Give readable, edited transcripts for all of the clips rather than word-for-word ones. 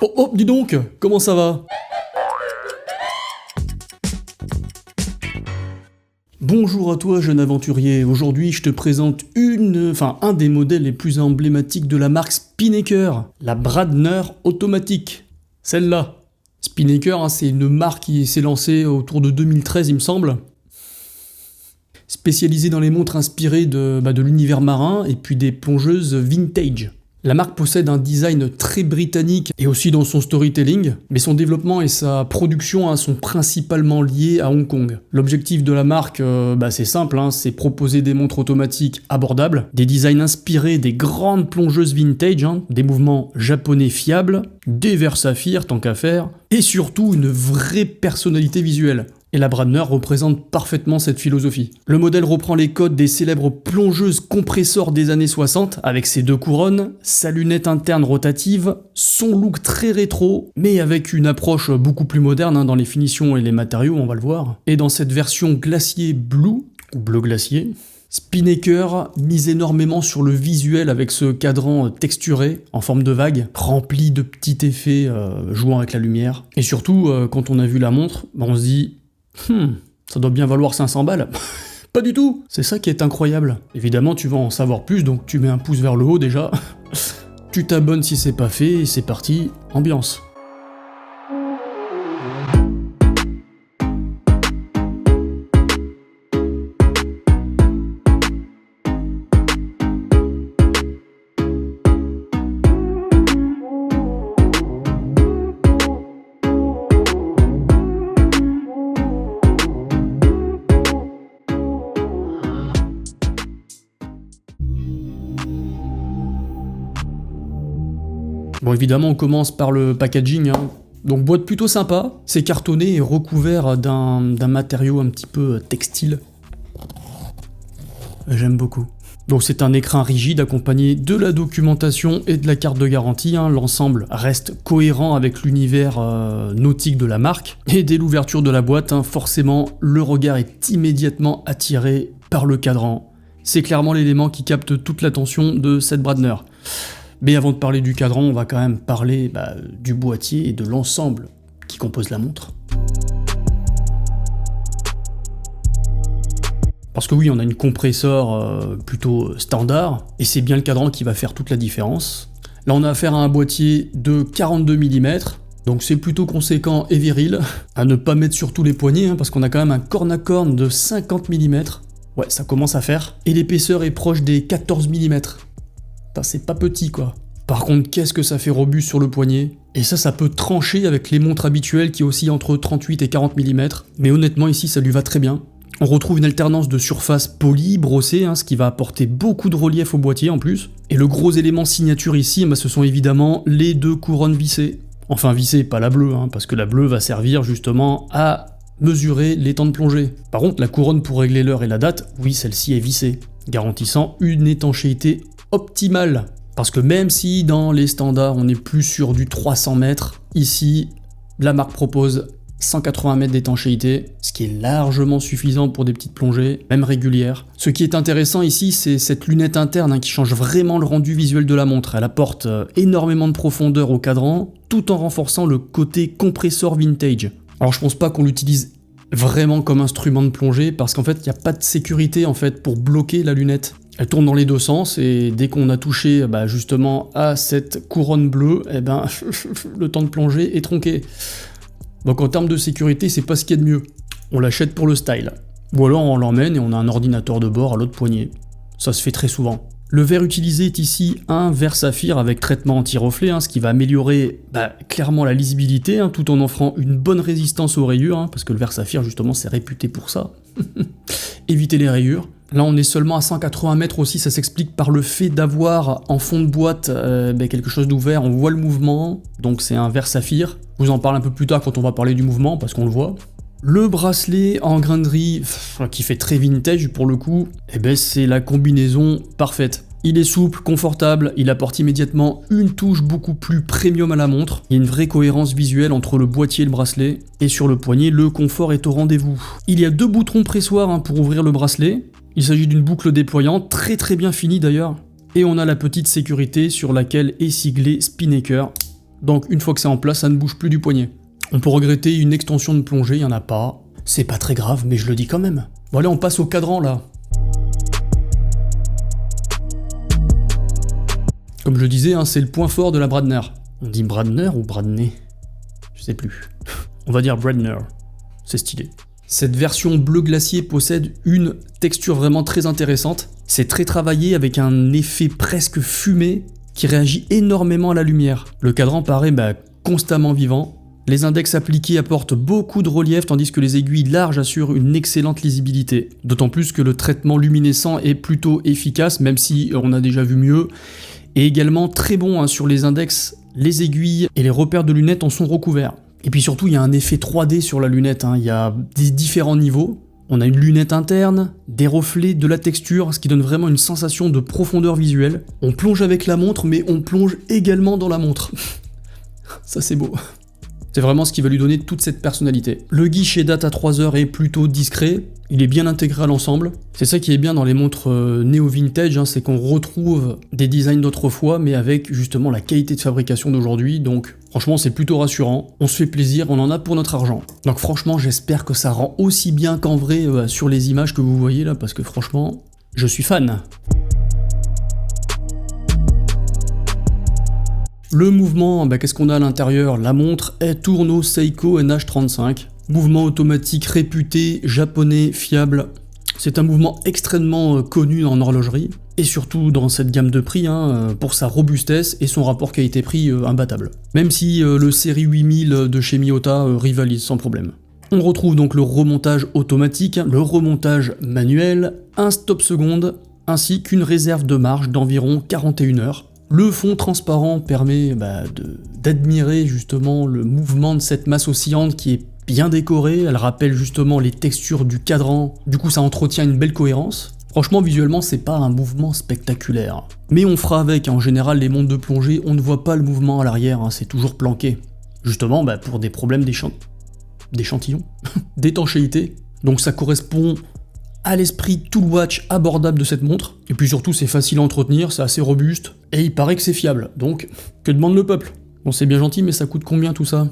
Oh, oh, dis donc, comment ça va? Bonjour à toi, jeune aventurier. Aujourd'hui, je te présente un des modèles les plus emblématiques de la marque Spinnaker, la Bradner automatique. Celle-là. Spinnaker, c'est une marque qui s'est lancée autour de 2013, il me semble. Spécialisée dans les montres inspirées de l'univers marin et puis des plongeuses vintage. La marque possède un design très britannique et aussi dans son storytelling, mais son développement et sa production sont principalement liés à Hong Kong. L'objectif de la marque, c'est simple, c'est proposer des montres automatiques abordables, des designs inspirés des grandes plongeuses vintage, des mouvements japonais fiables, des verres saphirs tant qu'à faire, et surtout une vraie personnalité visuelle. Et la Bradner représente parfaitement cette philosophie. Le modèle reprend les codes des célèbres plongeuses compressors des années 60, avec ses deux couronnes, sa lunette interne rotative, son look très rétro, mais avec une approche beaucoup plus moderne dans les finitions et les matériaux, on va le voir. Et dans cette version glacier blue, ou bleu glacier, Spinnaker mise énormément sur le visuel avec ce cadran texturé, en forme de vague, rempli de petits effets jouant avec la lumière. Et surtout, quand on a vu la montre, on se dit... ça doit bien valoir 500 balles. Pas du tout. C'est ça qui est incroyable. Évidemment, tu vas en savoir plus, donc tu mets un pouce vers le haut déjà. Tu t'abonnes si c'est pas fait, et c'est parti, ambiance. Bon, évidemment, on commence par le packaging. Donc, boîte plutôt sympa. C'est cartonné et recouvert d'un matériau un petit peu textile. J'aime beaucoup. Donc, c'est un écran rigide accompagné de la documentation et de la carte de garantie. L'ensemble reste cohérent avec l'univers nautique de la marque. Et dès l'ouverture de la boîte, forcément, le regard est immédiatement attiré par le cadran. C'est clairement l'élément qui capte toute l'attention de cette Bradner. Mais avant de parler du cadran, on va quand même parler du boîtier et de l'ensemble qui compose la montre. Parce que oui, on a une compresseur plutôt standard, et c'est bien le cadran qui va faire toute la différence. Là, on a affaire à un boîtier de 42 mm, donc c'est plutôt conséquent et viril, à ne pas mettre sur tous les poignets, parce qu'on a quand même un corne à corne de 50 mm. Ouais, ça commence à faire. Et l'épaisseur est proche des 14 mm. C'est pas petit quoi. Par contre, qu'est-ce que ça fait robuste sur le poignet? Et ça peut trancher avec les montres habituelles qui oscillent entre 38 et 40 mm. Mais honnêtement, ici, ça lui va très bien. On retrouve une alternance de surface polie, brossée, ce qui va apporter beaucoup de relief au boîtier en plus. Et le gros élément signature ici, ce sont évidemment les deux couronnes vissées. Enfin vissées, pas la bleue, parce que la bleue va servir justement à mesurer les temps de plongée. Par contre, la couronne pour régler l'heure et la date, oui, celle-ci est vissée, garantissant une étanchéité optimale. Parce que même si dans les standards on est plus sur du 300 mètres, ici la marque propose 180 mètres d'étanchéité, ce qui est largement suffisant pour des petites plongées, même régulières. Ce qui est intéressant ici, c'est cette lunette interne qui change vraiment le rendu visuel de la montre. Elle apporte énormément de profondeur au cadran, tout en renforçant le côté compresseur vintage. Alors je pense pas qu'on l'utilise vraiment comme instrument de plongée, parce qu'en fait il n'y a pas de sécurité pour bloquer la lunette. Elle tourne dans les deux sens et dès qu'on a touché justement à cette couronne bleue, le temps de plongée est tronqué. Donc en termes de sécurité, c'est pas ce qu'il y a de mieux. On l'achète pour le style. Ou alors on l'emmène et on a un ordinateur de bord à l'autre poignet. Ça se fait très souvent. Le verre utilisé est ici un verre saphir avec traitement anti-reflet, ce qui va améliorer clairement la lisibilité, tout en offrant une bonne résistance aux rayures, parce que le verre saphir justement c'est réputé pour ça. Éviter les rayures. Là on est seulement à 180 mètres aussi, ça s'explique par le fait d'avoir en fond de boîte quelque chose d'ouvert, on voit le mouvement, donc c'est un verre saphir. Je vous en parle un peu plus tard quand on va parler du mouvement, parce qu'on le voit. Le bracelet en grainerie, qui fait très vintage pour le coup, c'est la combinaison parfaite. Il est souple, confortable, il apporte immédiatement une touche beaucoup plus premium à la montre. Il y a une vraie cohérence visuelle entre le boîtier et le bracelet. Et sur le poignet, le confort est au rendez-vous. Il y a deux boutons pressoirs pour ouvrir le bracelet. Il s'agit d'une boucle déployante, très bien finie d'ailleurs. Et on a la petite sécurité sur laquelle est siglé Spinnaker. Donc une fois que c'est en place, ça ne bouge plus du poignet. On peut regretter une extension de plongée, il n'y en a pas. C'est pas très grave, mais je le dis quand même. Bon allez, on passe au cadran là. Comme je le disais, hein, c'est le point fort de la Bradner. On dit Bradner ou Bradney? Je sais plus. On va dire Bradner. C'est stylé. Cette version bleu glacier possède une texture vraiment très intéressante. C'est très travaillé avec un effet presque fumé qui réagit énormément à la lumière. Le cadran paraît constamment vivant. Les index appliqués apportent beaucoup de relief tandis que les aiguilles larges assurent une excellente lisibilité. D'autant plus que le traitement luminescent est plutôt efficace, même si on a déjà vu mieux. Et également très bon hein, sur les index, les aiguilles et les repères de lunettes en sont recouverts. Et puis surtout, il y a un effet 3D sur la lunette, hein. Il y a des différents niveaux. On a une lunette interne, des reflets, de la texture, ce qui donne vraiment une sensation de profondeur visuelle. On plonge avec la montre, mais on plonge également dans la montre. Ça c'est beau. C'est vraiment ce qui va lui donner toute cette personnalité. Le guichet date à 3 heures est plutôt discret, il est bien intégré à l'ensemble. C'est ça qui est bien dans les montres néo-vintage, hein, c'est qu'on retrouve des designs d'autrefois, mais avec justement la qualité de fabrication d'aujourd'hui, donc franchement c'est plutôt rassurant, on se fait plaisir, on en a pour notre argent. Donc franchement j'espère que ça rend aussi bien qu'en vrai sur les images que vous voyez là, parce que franchement, je suis fan. Le mouvement, qu'est-ce qu'on a à l'intérieur? La montre est Tourneau Seiko NH35. Mouvement automatique réputé, japonais, fiable. C'est un mouvement extrêmement connu en horlogerie, et surtout dans cette gamme de prix, hein, pour sa robustesse et son rapport qualité-prix imbattable. Même si le série 8000 de chez Miyota rivalise sans problème. On retrouve donc le remontage automatique, le remontage manuel, un stop seconde, ainsi qu'une réserve de marge d'environ 41 heures. Le fond transparent permet d'admirer justement le mouvement de cette masse oscillante qui est bien décorée, elle rappelle justement les textures du cadran, du coup ça entretient une belle cohérence. Franchement visuellement c'est pas un mouvement spectaculaire. Mais on fera avec, en général les montres de plongée on ne voit pas le mouvement à l'arrière, hein, c'est toujours planqué. Justement pour des problèmes d'échantillon, d'étanchéité. Donc ça correspond à l'esprit tool watch abordable de cette montre, et puis surtout c'est facile à entretenir, c'est assez robuste, et il paraît que c'est fiable, donc que demande le peuple? Bon c'est bien gentil mais ça coûte combien tout ça?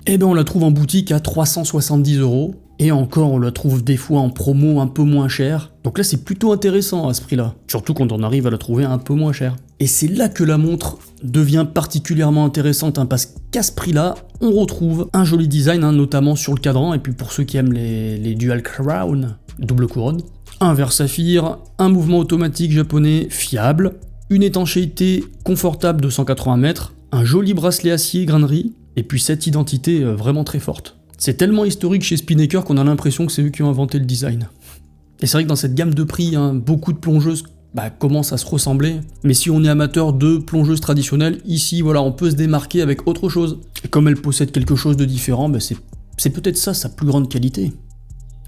Eh ben on la trouve en boutique à 370 €, et encore on la trouve des fois en promo un peu moins cher, donc là c'est plutôt intéressant à ce prix-là, surtout quand on arrive à la trouver un peu moins cher. Et c'est là que la montre devient particulièrement intéressante, hein, parce qu'à ce prix-là, on retrouve un joli design, hein, notamment sur le cadran, et puis pour ceux qui aiment les dual crown, double couronne, un verre saphir, un mouvement automatique japonais fiable, une étanchéité confortable de 180 mètres, un joli bracelet acier grainerie, et puis cette identité vraiment très forte. C'est tellement historique chez Spinnaker qu'on a l'impression que c'est eux qui ont inventé le design. Et c'est vrai que dans cette gamme de prix, hein, beaucoup de plongeuses commencent à se ressembler, mais si on est amateur de plongeuses traditionnelles, ici voilà, on peut se démarquer avec autre chose. Et comme elle possède quelque chose de différent, c'est peut-être ça sa plus grande qualité.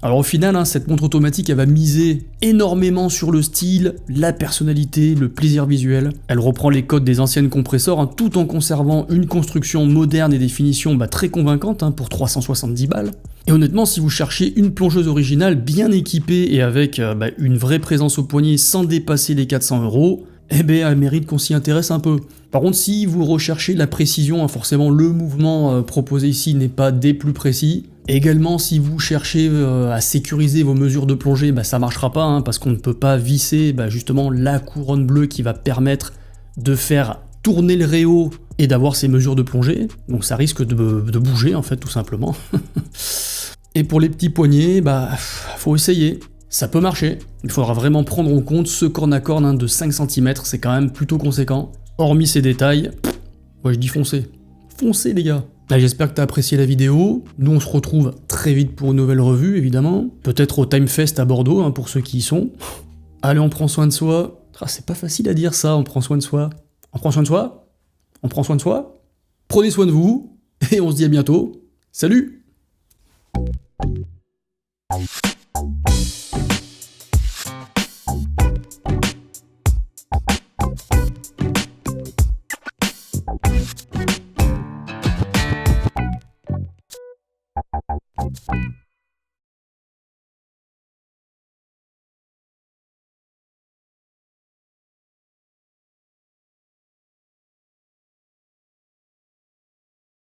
Alors au final, hein, cette montre automatique, elle va miser énormément sur le style, la personnalité, le plaisir visuel. Elle reprend les codes des anciennes compresseurs, hein, tout en conservant une construction moderne et des finitions très convaincantes, hein, pour 370 balles. Et honnêtement, si vous cherchez une plongeuse originale bien équipée et avec une vraie présence au poignet sans dépasser les 400 €, elle mérite qu'on s'y intéresse un peu. Par contre, si vous recherchez la précision, hein, forcément le mouvement proposé ici n'est pas des plus précis. Également, si vous cherchez à sécuriser vos mesures de plongée, ça marchera pas, hein, parce qu'on ne peut pas visser justement la couronne bleue qui va permettre de faire tourner le réo et d'avoir ces mesures de plongée. Donc ça risque de bouger en fait, tout simplement. Et pour les petits poignets, faut essayer. Ça peut marcher. Il faudra vraiment prendre en compte ce corne à corne, hein, de 5 cm, c'est quand même plutôt conséquent. Hormis ces détails, moi je dis foncez. Foncez les gars. J'espère que tu as apprécié la vidéo. Nous on se retrouve très vite pour une nouvelle revue évidemment. Peut-être au Timefest à Bordeaux, hein, pour ceux qui y sont. Allez, on prend soin de soi. C'est pas facile à dire ça, on prend soin de soi. On prend soin de soi. On prend soin de soi. Prenez soin de vous. Et on se dit à bientôt. Salut!